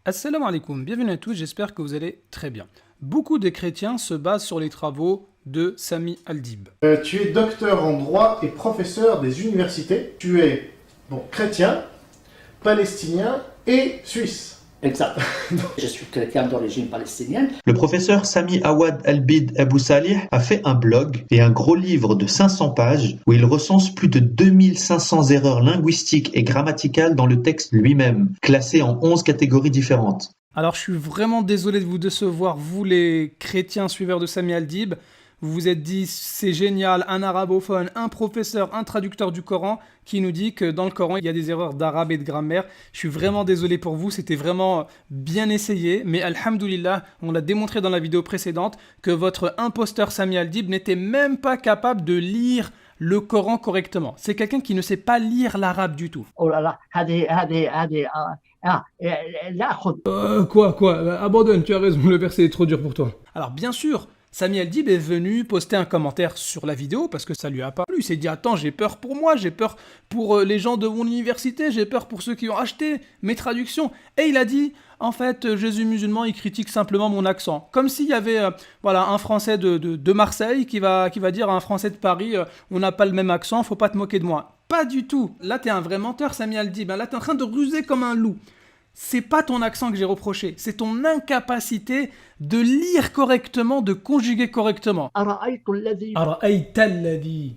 Assalamu alaikum, bienvenue à tous, j'espère que vous allez très bien. Beaucoup de chrétiens se basent sur les travaux de Sami Al-Dib. Tu es docteur en droit et professeur des universités. Tu es chrétien, palestinien et suisse. Exact. Je suis chrétien d'origine palestinienne. Le professeur Sami Awad Al-Bid Abou Salih a fait un blog et un gros livre de 500 pages où il recense plus de 2500 erreurs linguistiques et grammaticales dans le texte lui-même, classées en 11 catégories différentes. Alors je suis vraiment désolé de vous décevoir, vous les chrétiens suiveurs de Sami Al-Dib. Vous vous êtes dit, c'est génial, un arabophone, un professeur, un traducteur du Coran qui nous dit que dans le Coran, il y a des erreurs d'arabe et de grammaire. Je suis vraiment désolé pour vous, c'était vraiment bien essayé. Mais alhamdoulilah, on l'a démontré dans la vidéo précédente que votre imposteur Sami Al-Dib n'était même pas capable de lire le Coran correctement. C'est quelqu'un qui ne sait pas lire l'arabe du tout. Oh là là, Quoi Abandonne, tu as raison, le verset est trop dur pour toi. Alors bien sûr, Sami Al-Dib est venu poster un commentaire sur la vidéo parce que ça lui a pas plu. Il s'est dit, attends, j'ai peur pour moi, j'ai peur pour les gens de mon université, j'ai peur pour ceux qui ont acheté mes traductions. Et il a dit, en fait, Jésus musulman, il critique simplement mon accent. Comme s'il y avait un Français de Marseille qui va dire à un Français de Paris, on n'a pas le même accent, faut pas te moquer de moi. Pas du tout. Là, t'es un vrai menteur, Sami Al-Dib. Là, t'es en train de ruser comme un loup. C'est pas ton accent que j'ai reproché, c'est ton incapacité de lire correctement, de conjuguer correctement. Ara'ayta alladhi.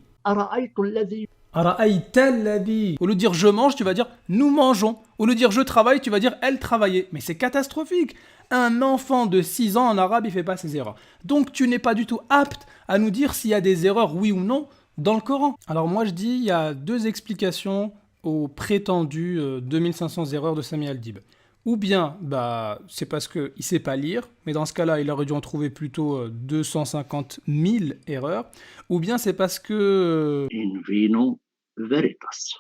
Au lieu de dire je mange, tu vas dire nous mangeons. Au lieu de dire je travaille, tu vas dire elle travaillait. Mais c'est catastrophique. Un enfant de 6 ans en arabe, il fait pas ces erreurs. Donc tu n'es pas du tout apte à nous dire s'il y a des erreurs, oui ou non, dans le Coran. Alors moi je dis, il y a deux explications aux prétendues 2500 erreurs de Sami Al-Dib. Ou bien, c'est parce qu'il ne sait pas lire, mais dans ce cas-là, il aurait dû en trouver plutôt 250 000 erreurs. Ou bien c'est parce que... In vino veritas.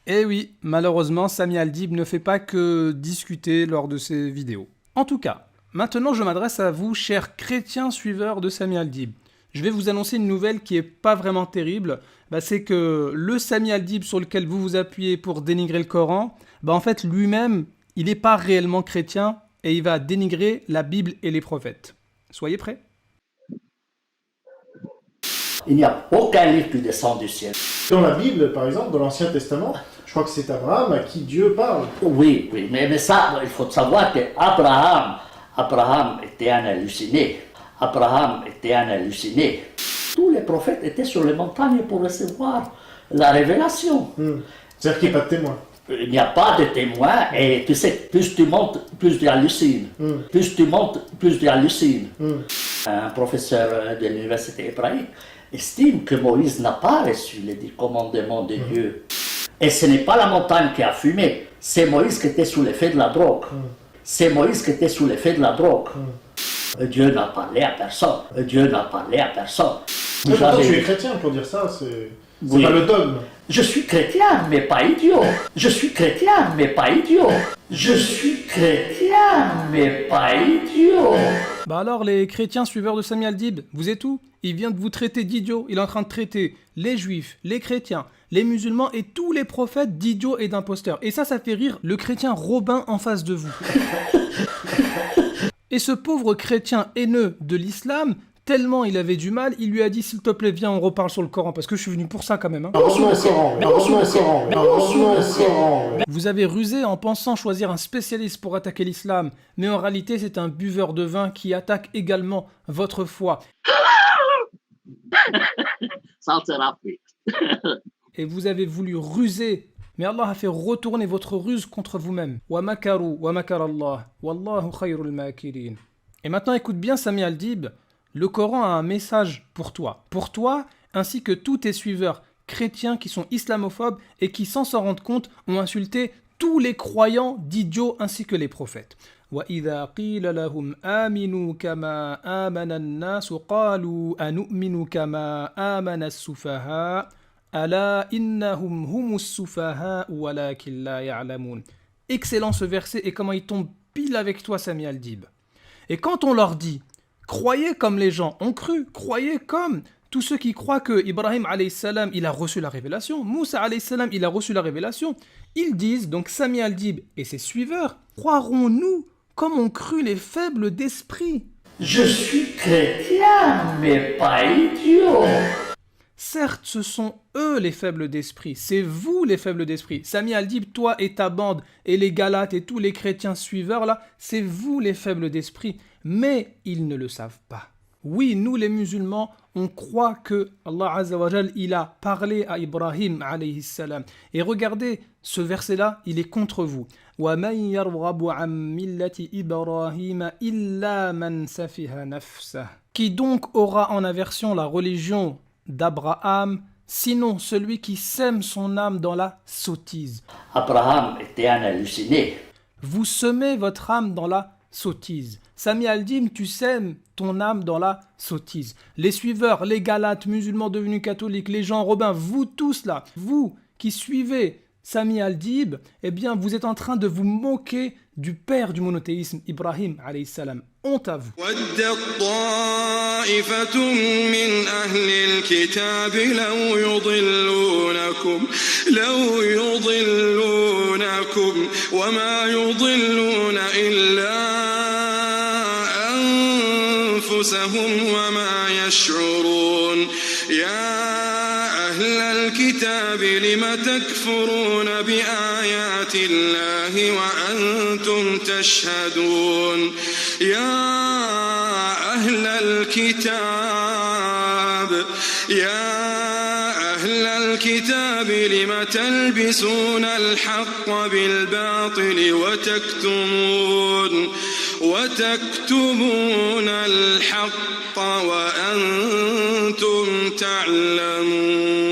Eh oui, malheureusement, Sami Al-Dib ne fait pas que discuter lors de ses vidéos. En tout cas, maintenant je m'adresse à vous, chers chrétiens suiveurs de Sami Al-Dib. Je vais vous annoncer une nouvelle qui n'est pas vraiment terrible. C'est que le Sami Al-Dib sur lequel vous vous appuyez pour dénigrer le Coran, en fait lui-même, il n'est pas réellement chrétien et il va dénigrer la Bible et les prophètes. Soyez prêts. Il n'y a aucun livre qui descend du ciel. Dans la Bible, par exemple, dans l'Ancien Testament, je crois que c'est Abraham à qui Dieu parle. Oui, mais ça, il faut savoir qu'Abraham était un halluciné. Abraham était un halluciné. Tous les prophètes étaient sur les montagnes pour recevoir la révélation. C'est-à-dire qu'il n'y a pas de témoin. Il n'y a pas de témoin et tu sais, plus tu montes, plus tu hallucines. Plus tu montes, plus tu hallucines. Un professeur de l'université hébraïque estime que Moïse n'a pas reçu les 10 commandements de Dieu. Et ce n'est pas la montagne qui a fumé, c'est Moïse qui était sous l'effet de la drogue. C'est Moïse qui était sous l'effet de la drogue. Dieu n'a parlé à personne. Dieu n'a parlé à personne. Tu es chrétien pour dire ça, c'est Oui. pas le dogme. Je suis chrétien, mais pas idiot. Je suis chrétien, mais pas idiot. Je suis chrétien, mais pas idiot. Alors les chrétiens suiveurs de Sami Al-Dib, vous êtes où? Il vient de vous traiter d'idiots. Il est en train de traiter les juifs, les chrétiens, les musulmans et tous les prophètes d'idiots et d'imposteurs. Et ça fait rire le chrétien Robin en face de vous. Et ce pauvre chrétien haineux de l'islam, tellement il avait du mal, il lui a dit s'il te plaît viens on reparle sur le Coran parce que je suis venu pour ça quand même. Vous avez rusé en pensant choisir un spécialiste pour attaquer l'islam, mais en réalité c'est un buveur de vin qui attaque également votre foi. Ça sera fait. Et vous avez voulu ruser, mais Allah a fait retourner votre ruse contre vous-même. Wa makaru wa makar Allah, wallahu khayrul makirin. Et maintenant écoute bien Sami Al-Dib, le Coran a un message pour toi ainsi que tous tes suiveurs chrétiens qui sont islamophobes et qui sans s'en rendre compte ont insulté tous les croyants d'idiots ainsi que les prophètes. وَإِذَا قِيلَ لَهُمْ آمِنُوا كَمَا آمَنَ النَّاسُ قَالُوا أَنُؤْمِنُ كَمَا آمَنَ السُّفَهَاءُ أَلَا إِنَّهُمْ هُمُ السُّفَهَاءُ وَلَكِنْ لَا يَعْلَمُونَ. Excellent ce verset et comment il tombe pile avec toi Sami Al-Dib. Et quand on leur dit croyez comme les gens ont cru, croyez comme tous ceux qui croient que Ibrahim alayhi salam, il a reçu la révélation, Moussa alayhi salam, il a reçu la révélation, ils disent, donc Sami al-Dib et ses suiveurs, croirons-nous comme ont cru les faibles d'esprit? Je suis chrétien, mais pas idiot. Certes, ce sont eux les faibles d'esprit, c'est vous les faibles d'esprit. Sami al-Dib, toi et ta bande, et les Galates et tous les chrétiens suiveurs là, c'est vous les faibles d'esprit, mais ils ne le savent pas. Oui, nous les musulmans, on croit que Allah Azza wa Jal, il a parlé à Ibrahim alayhi salam. Et regardez, ce verset-là, il est contre vous. وَمَنْ يَرْغَبُ عَنْ مِلَّةِ إِبْرَاهِيمَ إِلَّا مَنْ سَفِهَ نَفْسَهُ. Qui donc aura en aversion la religion d'Abraham, sinon celui qui sème son âme dans la sottise. Abraham était un halluciné. Vous semez votre âme dans la sottise. Sami al-Dib, tu sèmes ton âme dans la sottise. Les suiveurs, les Galates, musulmans devenus catholiques, les gens robins, vous tous là, vous qui suivez Sami al-Dib, eh bien vous êtes en train de vous moquer du père du monothéisme, Ibrahim alayhi salam. Honte à vous. ودت طائفة من أهل الكتاب لو يضلونكم وما يضلون إلا أنفسهم وما يشعرون يا أهل الكتاب لم تكفرون بآيات الله وأنتم تشهدون يا أهل الكتاب لم تلبسون الحق بالباطل وتكتمون الحق وأنتم تعلمون